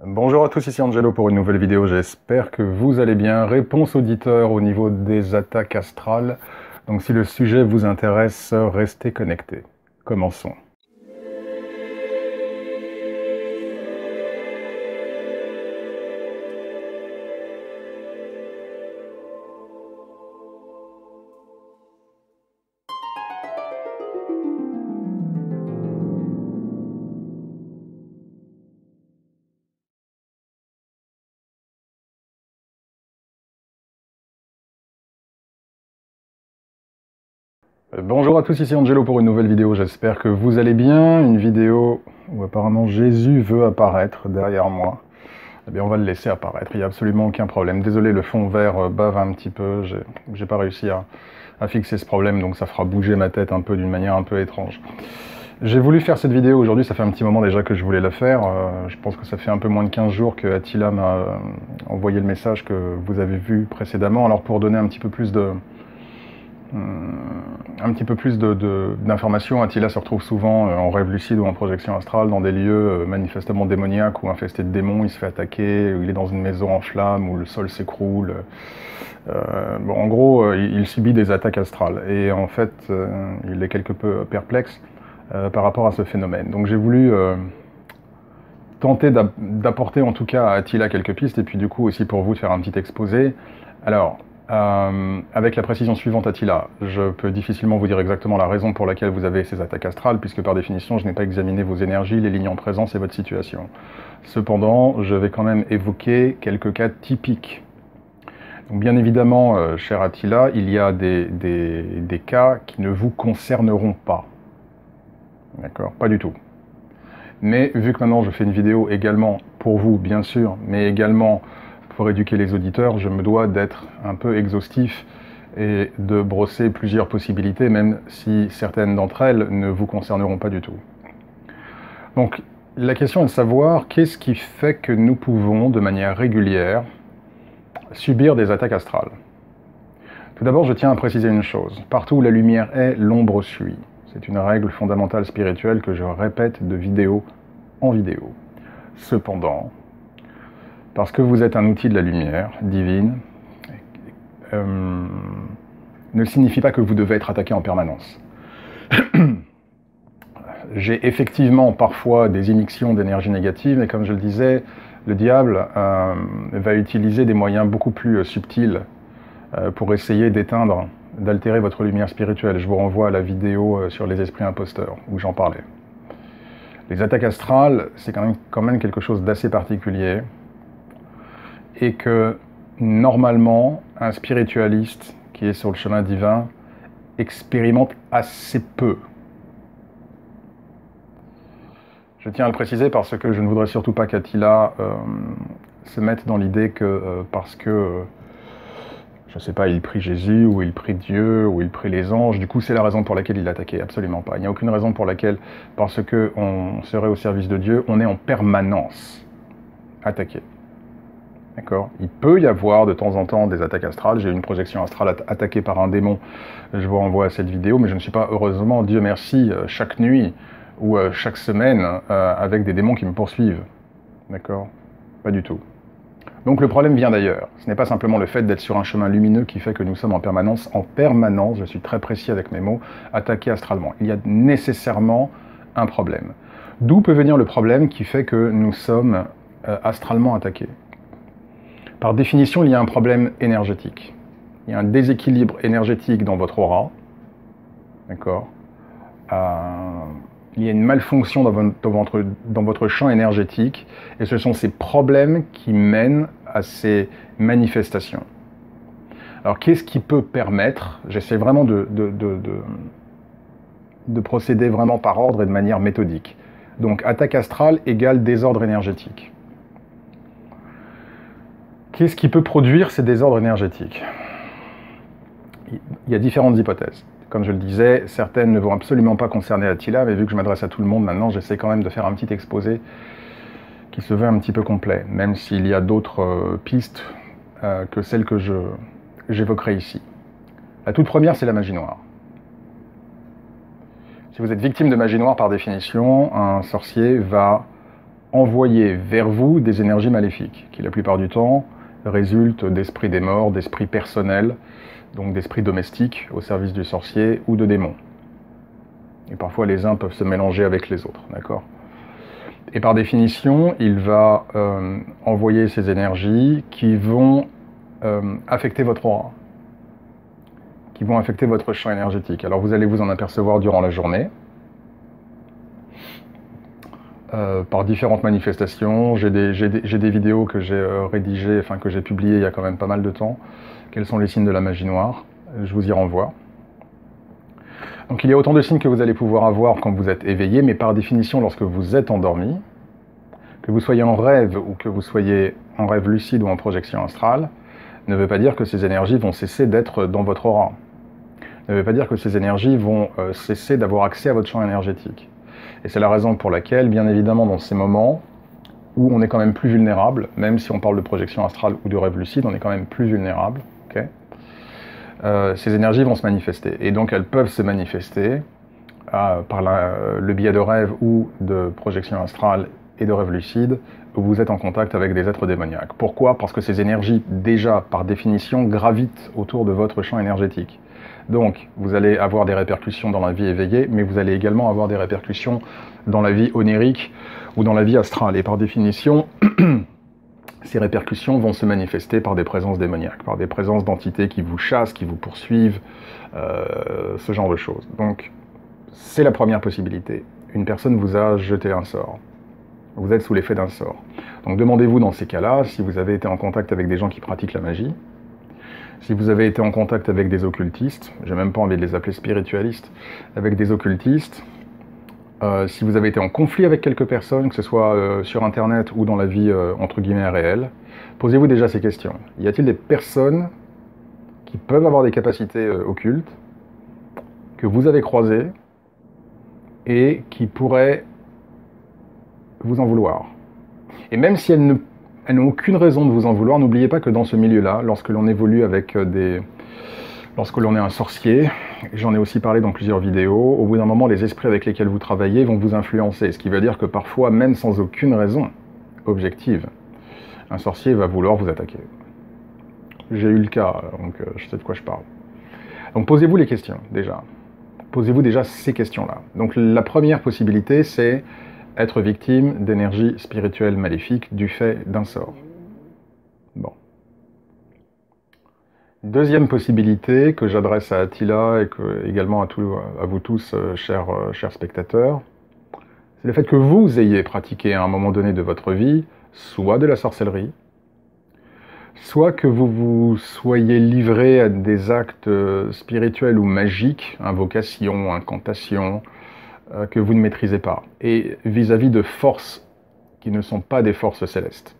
Bonjour à tous, ici Angelo pour une nouvelle vidéo, j'espère que vous allez bien. Réponse auditeur au niveau des attaques astrales. Donc si le sujet vous intéresse, restez connectés. Commençons. Bonjour à tous, ici Angelo pour une nouvelle vidéo, j'espère que vous allez bien. Une vidéo où apparemment Jésus veut apparaître derrière moi. Eh bien on va le laisser apparaître, il n'y a absolument aucun problème. Désolé, le fond vert bave un petit peu, j'ai pas réussi à fixer ce problème, donc ça fera bouger ma tête un peu d'une manière un peu étrange. J'ai voulu faire cette vidéo aujourd'hui, ça fait un petit moment déjà que je voulais la faire. Je pense que ça fait un peu moins de 15 jours que Attila m'a envoyé le message que vous avez vu précédemment. Alors pour donner un petit peu plus d'informations, Attila se retrouve souvent en rêve lucide ou en projection astrale dans des lieux manifestement démoniaques ou infestés de démons. Il se fait attaquer, il est dans une maison en flammes où le sol s'écroule. Bon, en gros, il subit des attaques astrales et en fait, il est quelque peu perplexe par rapport à ce phénomène. Donc j'ai voulu tenter d'apporter en tout cas à Attila quelques pistes et puis du coup aussi pour vous de faire un petit exposé. Alors, avec la précision suivante, Attila, je peux difficilement vous dire exactement la raison pour laquelle vous avez ces attaques astrales, puisque par définition, je n'ai pas examiné vos énergies, les lignes en présence et votre situation. Cependant, je vais quand même évoquer quelques cas typiques. Donc, bien évidemment, cher Attila, il y a des cas qui ne vous concerneront pas. D'accord? Pas du tout. Mais vu que maintenant je fais une vidéo également pour vous, bien sûr, mais également pour éduquer les auditeurs, je me dois d'être un peu exhaustif et de brosser plusieurs possibilités, même si certaines d'entre elles ne vous concerneront pas du tout. Donc, la question est de savoir qu'est-ce qui fait que nous pouvons, de manière régulière, subir des attaques astrales. Tout d'abord, je tiens à préciser une chose. Partout où la lumière est, l'ombre suit. C'est une règle fondamentale spirituelle que je répète de vidéo en vidéo. Cependant, parce que vous êtes un outil de la lumière divine, ne signifie pas que vous devez être attaqué en permanence. J'ai effectivement parfois des immixtions d'énergie négative, mais comme je le disais, le diable va utiliser des moyens beaucoup plus subtils pour essayer d'éteindre, d'altérer votre lumière spirituelle. Je vous renvoie à la vidéo sur les esprits imposteurs, où j'en parlais. Les attaques astrales, c'est quand même quelque chose d'assez particulier, et que normalement, un spiritualiste qui est sur le chemin divin expérimente assez peu. Je tiens à le préciser parce que je ne voudrais surtout pas qu'Attila se mette dans l'idée que parce que, je ne sais pas, il prie Jésus, ou il prie Dieu, ou il prie les anges, du coup c'est la raison pour laquelle il est attaqué, absolument pas. Il n'y a aucune raison pour laquelle, parce qu'on serait au service de Dieu, on est en permanence attaqué. D'accord. Il peut y avoir de temps en temps des attaques astrales. J'ai eu une projection astrale attaquée par un démon. Je vous renvoie à cette vidéo, mais je ne suis pas, heureusement, Dieu merci, chaque nuit ou chaque semaine avec des démons qui me poursuivent. D'accord. Pas du tout. Donc le problème vient d'ailleurs. Ce n'est pas simplement le fait d'être sur un chemin lumineux qui fait que nous sommes en permanence, je suis très précis avec mes mots, attaqués astralement. Il y a nécessairement un problème. D'où peut venir le problème qui fait que nous sommes astralement attaqués? Par définition, il y a un problème énergétique. Il y a un déséquilibre énergétique dans votre aura. D'accord. Il y a une malfonction dans votre champ énergétique. Et ce sont ces problèmes qui mènent à ces manifestations. Alors, qu'est-ce qui peut permettre, j'essaie vraiment de procéder vraiment par ordre et de manière méthodique. Donc, attaque astrale égale désordre énergétique. Qu'est-ce qui peut produire ces désordres énergétiques? Il y a différentes hypothèses. Comme je le disais, certaines ne vont absolument pas concerner Attila, mais vu que je m'adresse à tout le monde maintenant, j'essaie quand même de faire un petit exposé qui se veut un petit peu complet, même s'il y a d'autres pistes que celles que j'évoquerai ici. La toute première, c'est la magie noire. Si vous êtes victime de magie noire, par définition, un sorcier va envoyer vers vous des énergies maléfiques, qui la plupart du temps résultent d'esprits des morts, d'esprits personnels, donc d'esprits domestiques au service du sorcier ou de démons. Et parfois les uns peuvent se mélanger avec les autres, d'accord? Et par définition, il va envoyer ces énergies qui vont affecter votre aura, qui vont affecter votre champ énergétique. Alors vous allez vous en apercevoir durant la journée, par différentes manifestations. J'ai des vidéos que j'ai rédigées, enfin que j'ai publiées il y a quand même pas mal de temps. Quels sont les signes de la magie noire? Je vous y renvoie. Donc il y a autant de signes que vous allez pouvoir avoir quand vous êtes éveillé, mais par définition, lorsque vous êtes endormi, que vous soyez en rêve ou que vous soyez en rêve lucide ou en projection astrale, ne veut pas dire que ces énergies vont cesser d'être dans votre aura. Ne veut pas dire que ces énergies vont cesser d'avoir accès à votre champ énergétique. Et c'est la raison pour laquelle, bien évidemment, dans ces moments où on est quand même plus vulnérable, même si on parle de projection astrale ou de rêve lucide, on est quand même plus vulnérable, okay, ces énergies vont se manifester. Et donc elles peuvent se manifester par le biais de rêve ou de projection astrale et de rêve lucide, où vous êtes en contact avec des êtres démoniaques. Pourquoi? Parce que ces énergies, déjà, par définition, gravitent autour de votre champ énergétique. Donc, vous allez avoir des répercussions dans la vie éveillée, mais vous allez également avoir des répercussions dans la vie onirique ou dans la vie astrale. Et par définition, ces répercussions vont se manifester par des présences démoniaques, par des présences d'entités qui vous chassent, qui vous poursuivent, ce genre de choses. Donc, c'est la première possibilité. Une personne vous a jeté un sort. Vous êtes sous l'effet d'un sort. Donc demandez-vous dans ces cas-là si vous avez été en contact avec des gens qui pratiquent la magie, si vous avez été en contact avec des occultistes, j'ai même pas envie de les appeler spiritualistes, avec des occultistes, si vous avez été en conflit avec quelques personnes, que ce soit sur Internet ou dans la vie entre guillemets réelle, posez-vous déjà ces questions. Y a-t-il des personnes qui peuvent avoir des capacités occultes, que vous avez croisées, et qui pourraient vous en vouloir? Et même si elles n'ont aucune raison de vous en vouloir, n'oubliez pas que dans ce milieu-là, lorsque l'on évolue avec lorsque l'on est un sorcier, j'en ai aussi parlé dans plusieurs vidéos, au bout d'un moment, les esprits avec lesquels vous travaillez vont vous influencer, ce qui veut dire que parfois, même sans aucune raison objective, un sorcier va vouloir vous attaquer. J'ai eu le cas, donc je sais de quoi je parle. Donc posez-vous les questions, déjà. Posez-vous déjà ces questions-là. Donc la première possibilité, c'est être victime d'énergie spirituelle maléfique du fait d'un sort. Bon. Deuxième possibilité que j'adresse à Attila et également à vous tous, chers spectateurs, c'est le fait que vous ayez pratiqué à un moment donné de votre vie, soit de la sorcellerie, soit que vous vous soyez livré à des actes spirituels ou magiques, invocations, incantations, que vous ne maîtrisez pas, et vis-à-vis de forces qui ne sont pas des forces célestes.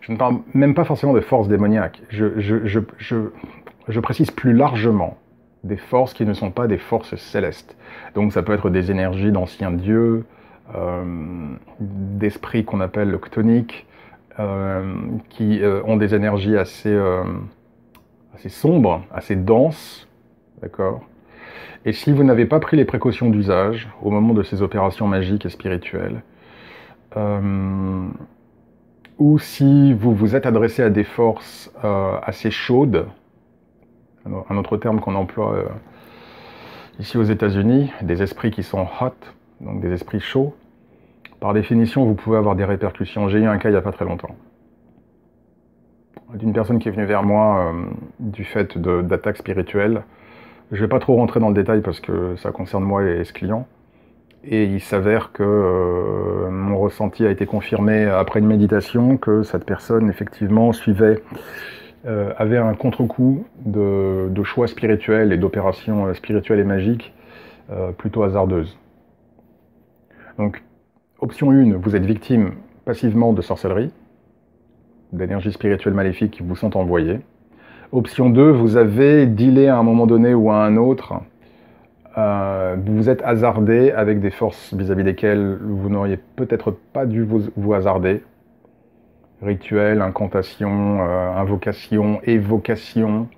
Je ne parle même pas forcément de forces démoniaques, je précise plus largement des forces qui ne sont pas des forces célestes. Donc ça peut être des énergies d'anciens dieux, d'esprits qu'on appelle le chtonique, qui ont des énergies assez sombres, assez denses, d'accord ? Et si vous n'avez pas pris les précautions d'usage au moment de ces opérations magiques et spirituelles, ou si vous vous êtes adressé à des forces assez chaudes, un autre terme qu'on emploie ici aux États-Unis, des esprits qui sont hot, donc des esprits chauds, par définition, vous pouvez avoir des répercussions. J'ai eu un cas il n'y a pas très longtemps, d'une personne qui est venue vers moi du fait d'attaques spirituelles. Je ne vais pas trop rentrer dans le détail parce que ça concerne moi et ce client. Et il s'avère que mon ressenti a été confirmé après une méditation, que cette personne, effectivement, avait un contre-coup de choix spirituels et d'opérations spirituelles et magiques plutôt hasardeuses. Donc, option 1, vous êtes victime passivement de sorcellerie, d'énergies spirituelles maléfiques qui vous sont envoyées. Option 2, vous avez dealé à un moment donné ou à un autre, vous vous êtes hasardé avec des forces vis-à-vis desquelles vous n'auriez peut-être pas dû vous hasarder. Rituels, incantations, invocations, évocations.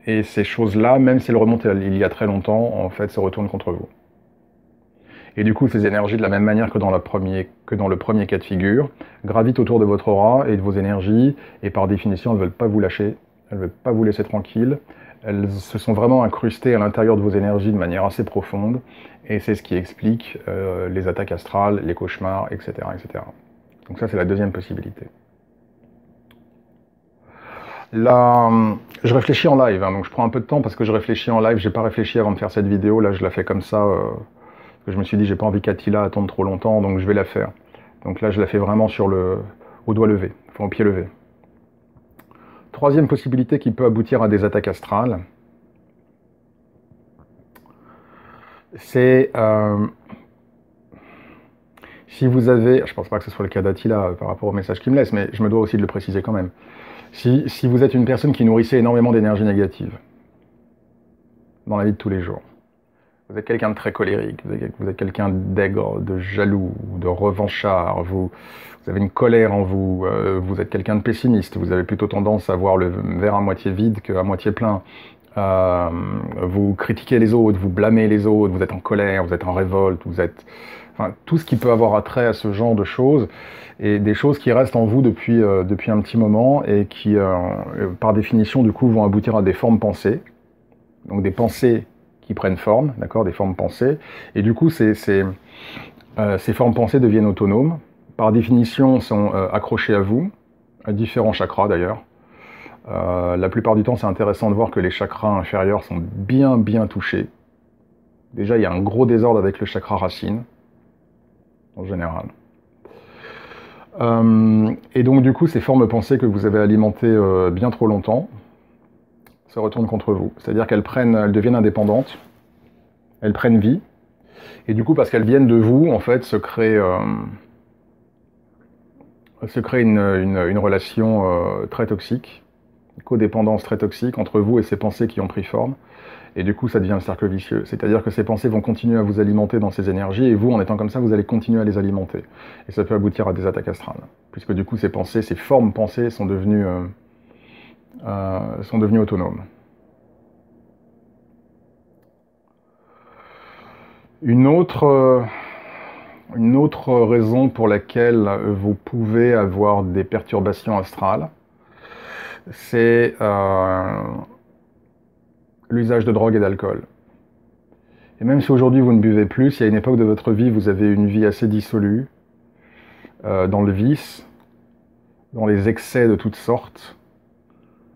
Et ces choses-là, même si elles remontent il y a très longtemps, en fait, se retournent contre vous. Et du coup, ces énergies, de la même manière que dans le premier cas de figure, gravitent autour de votre aura et de vos énergies, et par définition, elles ne veulent pas vous lâcher, elles ne veulent pas vous laisser tranquille. Elles se sont vraiment incrustées à l'intérieur de vos énergies de manière assez profonde, et c'est ce qui explique les attaques astrales, les cauchemars, etc., etc. Donc ça, c'est la deuxième possibilité. Là, je réfléchis en live, hein, donc je prends un peu de temps parce que je réfléchis en live. J'ai pas réfléchi avant de faire cette vidéo. Là, je la fais comme ça. Parce que je me suis dit, j'ai pas envie qu'Attila attende trop longtemps, donc je vais la faire. Donc là, je la fais vraiment au doigt levé, enfin au pied levé. Troisième possibilité qui peut aboutir à des attaques astrales, c'est si vous avez, je pense pas que ce soit le cas d'Attila par rapport au message qu'il me laisse, mais je me dois aussi de le préciser quand même. Si vous êtes une personne qui nourrissait énormément d'énergie négative dans la vie de tous les jours, vous êtes quelqu'un de très colérique, vous êtes quelqu'un d'aigre, de jaloux, de revanchard, vous avez une colère en vous, vous êtes quelqu'un de pessimiste, vous avez plutôt tendance à voir le verre à moitié vide qu'à moitié plein. Vous critiquez les autres, vous blâmez les autres, vous êtes en colère, vous êtes en révolte, vous êtes... Enfin, tout ce qui peut avoir attrait à ce genre de choses, et des choses qui restent en vous depuis un petit moment, et qui, par définition, du coup, vont aboutir à des formes pensées. Donc des pensées qui prennent forme, d'accord, des formes pensées, et du coup, ces formes pensées deviennent autonomes, par définition, sont accrochées à vous, à différents chakras d'ailleurs. La plupart du temps, c'est intéressant de voir que les chakras inférieurs sont bien touchés. Déjà, il y a un gros désordre avec le chakra racine, en général. Et donc, du coup, ces formes pensées que vous avez alimentées bien trop longtemps se retournent contre vous. C'est-à-dire qu'elles deviennent indépendantes, elles prennent vie, et du coup, parce qu'elles viennent de vous, en fait, se crée une relation très toxique, une codépendance très toxique entre vous et ces pensées qui ont pris forme. Et du coup, ça devient un cercle vicieux. C'est-à-dire que ces pensées vont continuer à vous alimenter dans ces énergies, et vous, en étant comme ça, vous allez continuer à les alimenter. Et ça peut aboutir à des attaques astrales. Puisque du coup, ces pensées, ces formes pensées sont devenues autonomes. Une autre raison pour laquelle vous pouvez avoir des perturbations astrales, c'est l'usage de drogue et d'alcool. Et même si aujourd'hui vous ne buvez plus, si à une époque de votre vie vous avez une vie assez dissolue, dans le vice, dans les excès de toutes sortes,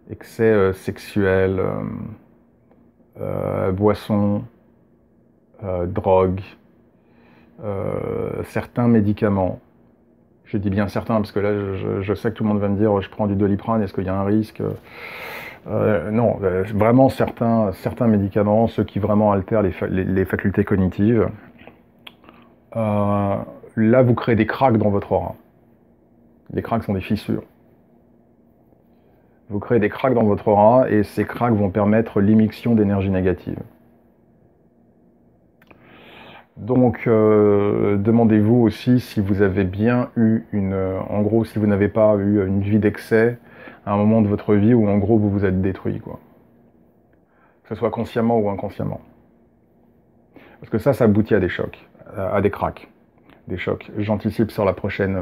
excès sexuels, boissons, drogue, certains médicaments. Je dis bien certains parce que là je sais que tout le monde va me dire je prends du Doliprane, est-ce qu'il y a un risque? Non, vraiment certains médicaments, ceux qui vraiment altèrent les facultés cognitives, là vous créez des cracks dans votre aura. Les cracks sont des fissures. Vous créez des cracks dans votre aura et ces cracks vont permettre l'immixtion d'énergie négative. Donc demandez-vous aussi si vous avez bien eu en gros, si vous n'avez pas eu une vie d'excès à un moment de votre vie où en gros vous vous êtes détruit, quoi. Que ce soit consciemment ou inconsciemment. Parce que ça aboutit à des chocs, à des cracks, des chocs. J'anticipe sur la prochaine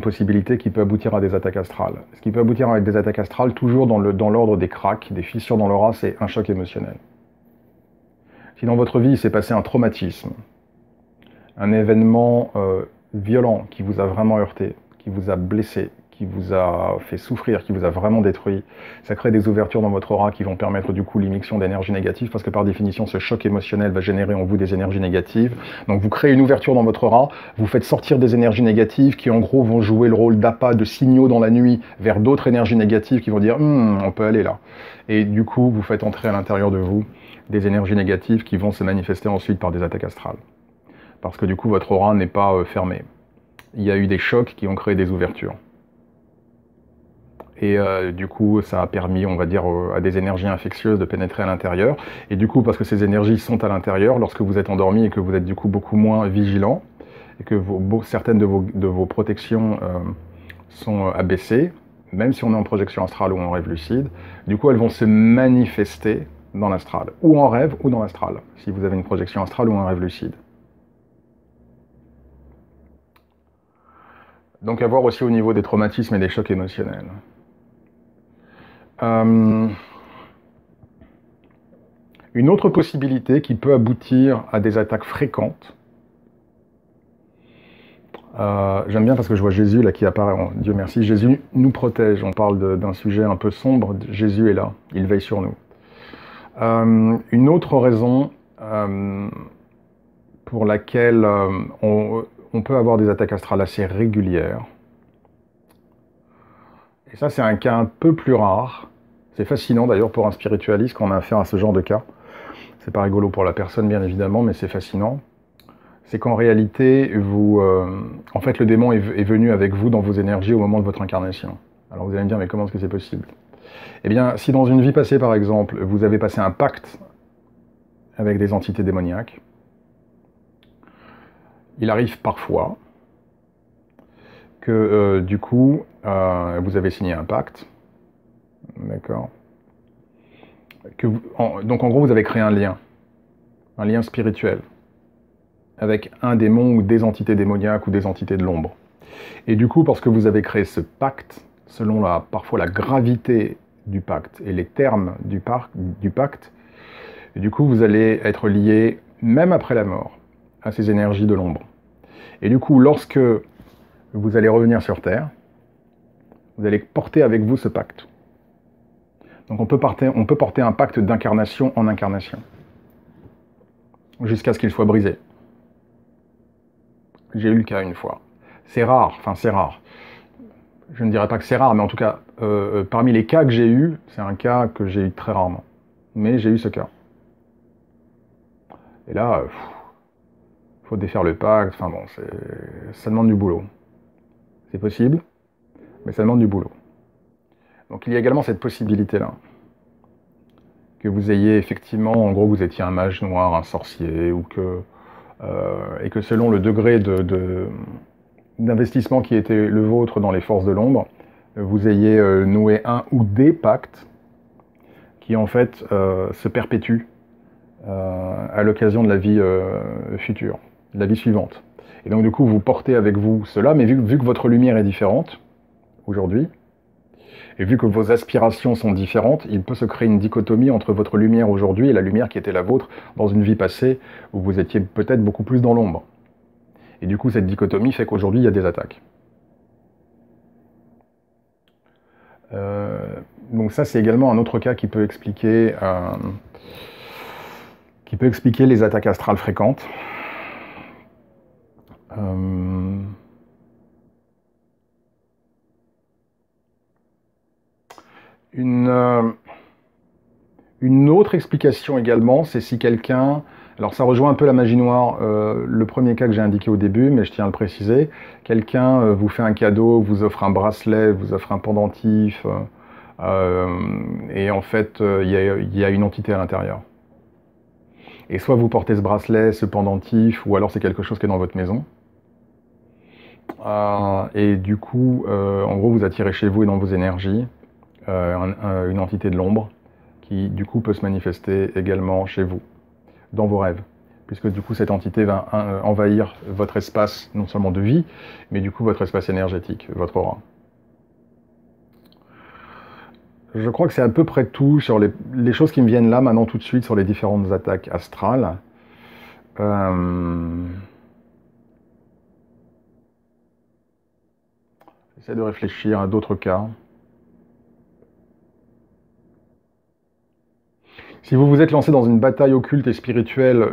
possibilité qui peut aboutir à des attaques astrales. Ce qui peut aboutir à des attaques astrales, toujours dans l'ordre des cracks, des fissures dans l'aura, c'est un choc émotionnel. Si dans votre vie il s'est passé un traumatisme, un événement violent qui vous a vraiment heurté, qui vous a blessé, qui vous a fait souffrir, qui vous a vraiment détruit, ça crée des ouvertures dans votre aura qui vont permettre du coup l'immixtion d'énergie négative, parce que par définition ce choc émotionnel va générer en vous des énergies négatives. Donc vous créez une ouverture dans votre aura, vous faites sortir des énergies négatives qui en gros vont jouer le rôle d'appât, de signaux dans la nuit vers d'autres énergies négatives qui vont dire on peut aller là. Et du coup vous faites entrer à l'intérieur de vous des énergies négatives qui vont se manifester ensuite par des attaques astrales. Parce que du coup votre aura n'est pas fermée. Il y a eu des chocs qui ont créé des ouvertures. Et du coup, ça a permis, on va dire, à des énergies infectieuses de pénétrer à l'intérieur. Et du coup, parce que ces énergies sont à l'intérieur, lorsque vous êtes endormi et que vous êtes du coup beaucoup moins vigilant, et que certaines de vos protections sont abaissées, même si on est en projection astrale ou en rêve lucide, du coup, elles vont se manifester dans l'astral, ou en rêve ou dans l'astral, si vous avez une projection astrale ou un rêve lucide. Donc à voir aussi au niveau des traumatismes et des chocs émotionnels. Une autre possibilité qui peut aboutir à des attaques fréquentes, j'aime bien parce que je vois Jésus là qui apparaît, Dieu merci, Jésus nous protège, on parle d'un sujet un peu sombre, Jésus est là, il veille sur nous. Une autre raison pour laquelle on peut avoir des attaques astrales assez régulières, et ça c'est un cas un peu plus rare, c'est fascinant d'ailleurs pour un spiritualiste quand on a affaire à ce genre de cas, c'est pas rigolo pour la personne bien évidemment, mais c'est fascinant, c'est qu'en réalité, en fait le démon est venu avec vous dans vos énergies au moment de votre incarnation. Alors vous allez me dire, mais comment est-ce que c'est possible? Eh bien, si dans une vie passée par exemple, vous avez passé un pacte avec des entités démoniaques, il arrive parfois que du coup, vous avez signé un pacte, d'accord, donc en gros, vous avez créé un lien spirituel, avec un démon ou des entités démoniaques ou des entités de l'ombre. Et du coup, parce que vous avez créé ce pacte, selon parfois la gravité du pacte et les termes du pacte, et du coup, vous allez être lié, même après la mort, à ces énergies de l'ombre. Et du coup, lorsque vous allez revenir sur Terre, vous allez porter avec vous ce pacte. Donc on peut porter un pacte d'incarnation en incarnation, jusqu'à ce qu'il soit brisé. J'ai eu le cas une fois. C'est rare, enfin c'est rare. Je ne dirais pas que c'est rare, mais en tout cas, parmi les cas que j'ai eus, c'est un cas que j'ai eu très rarement. Mais j'ai eu ce cas. Et là, il faut défaire le pacte, enfin bon, ça demande du boulot. C'est possible, mais ça demande du boulot. Donc il y a également cette possibilité-là. Que vous ayez effectivement, en gros, vous étiez un mage noir, un sorcier, ou et que selon le degré d'investissement qui était le vôtre dans les forces de l'ombre, vous ayez noué un ou des pactes qui en fait se perpétuent à l'occasion de la vie future, de la vie suivante. Et donc du coup, vous portez avec vous cela, mais vu que votre lumière est différente aujourd'hui, et vu que vos aspirations sont différentes, il peut se créer une dichotomie entre votre lumière aujourd'hui et la lumière qui était la vôtre dans une vie passée où vous étiez peut-être beaucoup plus dans l'ombre. Et du coup, cette dichotomie fait qu'aujourd'hui, il y a des attaques. Donc ça, c'est également un autre cas qui peut expliquer les attaques astrales fréquentes. Une autre explication également, c'est si quelqu'un... Alors ça rejoint un peu la magie noire, le premier cas que j'ai indiqué au début, mais je tiens à le préciser. Quelqu'un vous fait un cadeau, vous offre un bracelet, vous offre un pendentif, et en fait, il y a une entité à l'intérieur. Et soit vous portez ce bracelet, ce pendentif, ou alors c'est quelque chose qui est dans votre maison. Et du coup, en gros, vous attirez chez vous et dans vos énergies une entité de l'ombre qui, du coup, peut se manifester également chez vous, dans vos rêves. Puisque, du coup, cette entité va envahir votre espace, non seulement de vie, mais du coup, votre espace énergétique, votre aura. Je crois que c'est à peu près tout sur les choses qui me viennent là, maintenant, tout de suite, sur les différentes attaques astrales. J'essaie de réfléchir à d'autres cas. Si vous vous êtes lancé dans une bataille occulte et spirituelle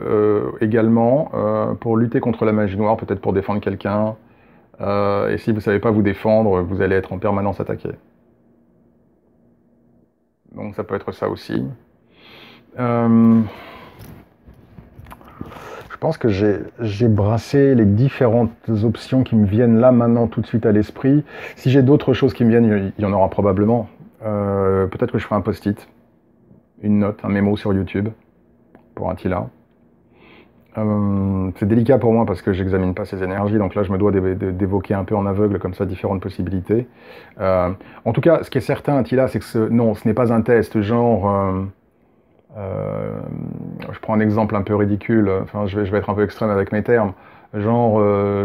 également, pour lutter contre la magie noire, peut-être pour défendre quelqu'un, et si vous ne savez pas vous défendre, vous allez être en permanence attaqué. Donc ça peut être ça aussi. Je pense que j'ai brassé les différentes options qui me viennent là maintenant tout de suite à l'esprit. Si j'ai d'autres choses qui me viennent, il y en aura probablement. Peut-être que je ferai un post-it, une note, un mémo sur YouTube pour Attila. C'est délicat pour moi parce que j'examine pas ces énergies, donc là je me dois d'évoquer un peu en aveugle comme ça différentes possibilités. En tout cas, ce qui est certain, Attila, c'est que non, ce n'est pas un test genre Je prends un exemple un peu ridicule, enfin je vais être un peu extrême avec mes termes, genre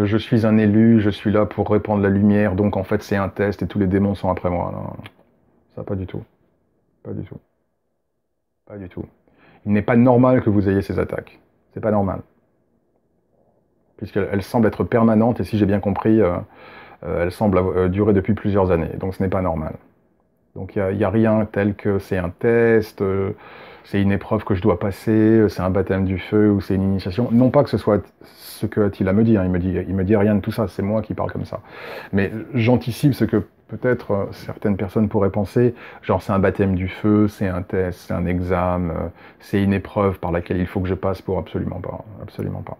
je suis un élu, je suis là pour répandre la lumière, donc en fait c'est un test et tous les démons sont après moi. Non, ça pas du tout, pas du tout, pas du tout. Il n'est pas normal que vous ayez ces attaques, c'est pas normal, puisqu'elles semblent être permanentes et si j'ai bien compris, elles semblent durer depuis plusieurs années, donc ce n'est pas normal. Donc il n'y a rien tel que c'est un test, c'est une épreuve que je dois passer, c'est un baptême du feu ou c'est une initiation. Non pas que ce soit ce que Attila me dit, hein, il me dit rien de tout ça, c'est moi qui parle comme ça. Mais j'anticipe ce que peut-être certaines personnes pourraient penser, genre c'est un baptême du feu, c'est un test, c'est un examen, c'est une épreuve par laquelle il faut que je passe pour absolument pas, absolument pas.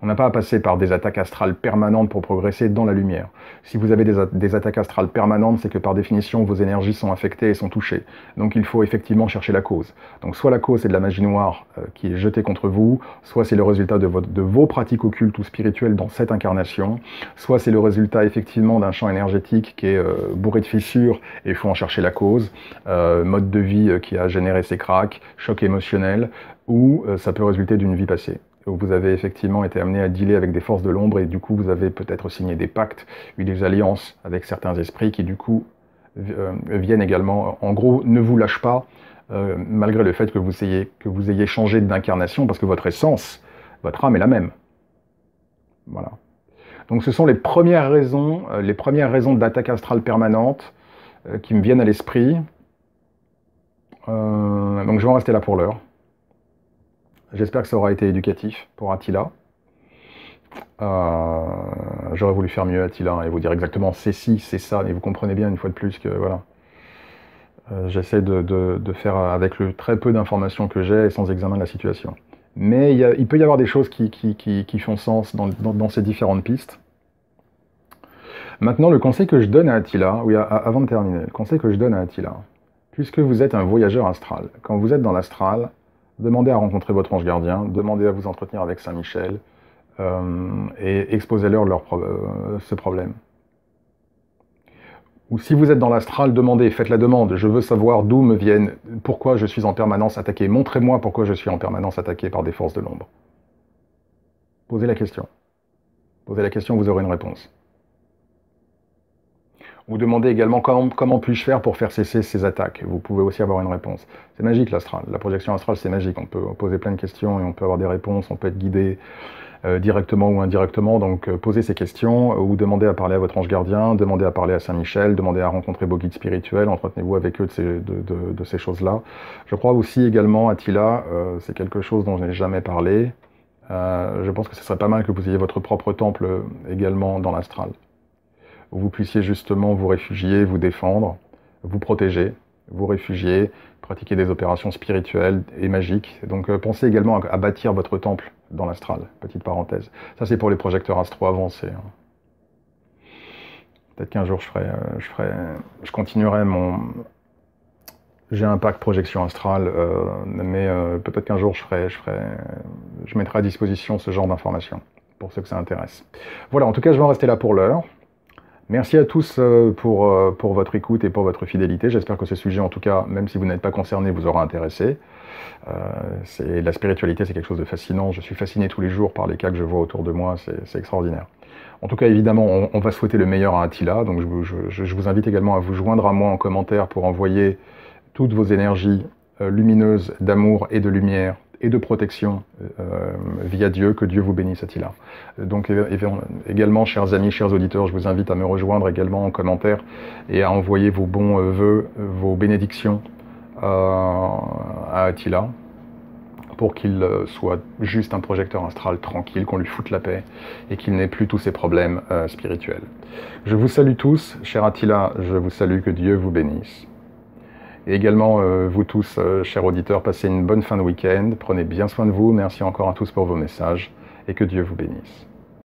On n'a pas à passer par des attaques astrales permanentes pour progresser dans la lumière. Si vous avez des attaques astrales permanentes, c'est que par définition, vos énergies sont affectées et sont touchées. Donc il faut effectivement chercher la cause. Donc soit la cause c'est de la magie noire qui est jetée contre vous, soit c'est le résultat de vos pratiques occultes ou spirituelles dans cette incarnation, soit c'est le résultat effectivement d'un champ énergétique qui est bourré de fissures et il faut en chercher la cause, mode de vie qui a généré ces cracks, choc émotionnel, ou ça peut résulter d'une vie passée, où vous avez effectivement été amené à dealer avec des forces de l'ombre et du coup vous avez peut-être signé des pactes, eu des alliances avec certains esprits qui du coup viennent également, en gros, ne vous lâchent pas malgré le fait que vous ayez changé d'incarnation parce que votre essence, votre âme est la même. Voilà. Donc ce sont les premières raisons d'attaque astrale permanente qui me viennent à l'esprit. Donc je vais en rester là pour l'heure. J'espère que ça aura été éducatif pour Attila. J'aurais voulu faire mieux, Attila, et vous dire exactement c'est ci, c'est ça, mais vous comprenez bien une fois de plus que voilà. J'essaie de faire avec le très peu d'informations que j'ai et sans examen de la situation. Mais il peut y avoir des choses qui font sens dans ces différentes pistes. Maintenant, le conseil que je donne à Attila, oui, avant de terminer, le conseil que je donne à Attila, puisque vous êtes un voyageur astral, quand vous êtes dans l'astral, demandez à rencontrer votre ange gardien, demandez à vous entretenir avec Saint-Michel et exposez-leur ce problème. Ou si vous êtes dans l'astral, demandez, faites la demande, je veux savoir d'où me viennent, pourquoi je suis en permanence attaqué, montrez-moi pourquoi je suis en permanence attaqué par des forces de l'ombre. Posez la question. Posez la question, vous aurez une réponse. Vous demandez également comment puis-je faire pour faire cesser ces attaques. Vous pouvez aussi avoir une réponse. C'est magique l'astral. La projection astrale, c'est magique. On peut poser plein de questions et on peut avoir des réponses. On peut être guidé directement ou indirectement. Donc posez ces questions ou demandez à parler à votre ange gardien, demandez à parler à Saint-Michel, demandez à rencontrer vos guides spirituels, entretenez-vous avec eux de ces choses-là. Je crois aussi également, Attila, c'est quelque chose dont je n'ai jamais parlé. Je pense que ce serait pas mal que vous ayez votre propre temple également dans l'astral, où vous puissiez justement vous réfugier, vous défendre, vous protéger, vous réfugier, pratiquer des opérations spirituelles et magiques. Donc pensez également à bâtir votre temple dans l'astral, petite parenthèse. Ça c'est pour les projecteurs astro avancés. Peut-être qu'un jour je continuerai mon... J'ai un pack projection astrale, mais peut-être qu'un jour je mettrai à disposition ce genre d'informations, pour ceux que ça intéresse. Voilà, en tout cas je vais en rester là pour l'heure. Merci à tous pour votre écoute et pour votre fidélité. J'espère que ce sujet, en tout cas, même si vous n'êtes pas concerné, vous aura intéressé. La spiritualité, c'est quelque chose de fascinant. Je suis fasciné tous les jours par les cas que je vois autour de moi. C'est extraordinaire. En tout cas, évidemment, on va souhaiter le meilleur à Attila. Donc, je vous invite également à vous joindre à moi en commentaire pour envoyer toutes vos énergies lumineuses d'amour et de lumière et de protection via Dieu, que Dieu vous bénisse, Attila. Donc également, chers amis, chers auditeurs, je vous invite à me rejoindre également en commentaire et à envoyer vos bons vœux, vos bénédictions à Attila, pour qu'il soit juste un projecteur astral tranquille, qu'on lui foute la paix et qu'il n'ait plus tous ces problèmes spirituels. Je vous salue tous, cher Attila, je vous salue, que Dieu vous bénisse. Et également, vous tous, chers auditeurs, passez une bonne fin de week-end, prenez bien soin de vous, merci encore à tous pour vos messages, et que Dieu vous bénisse.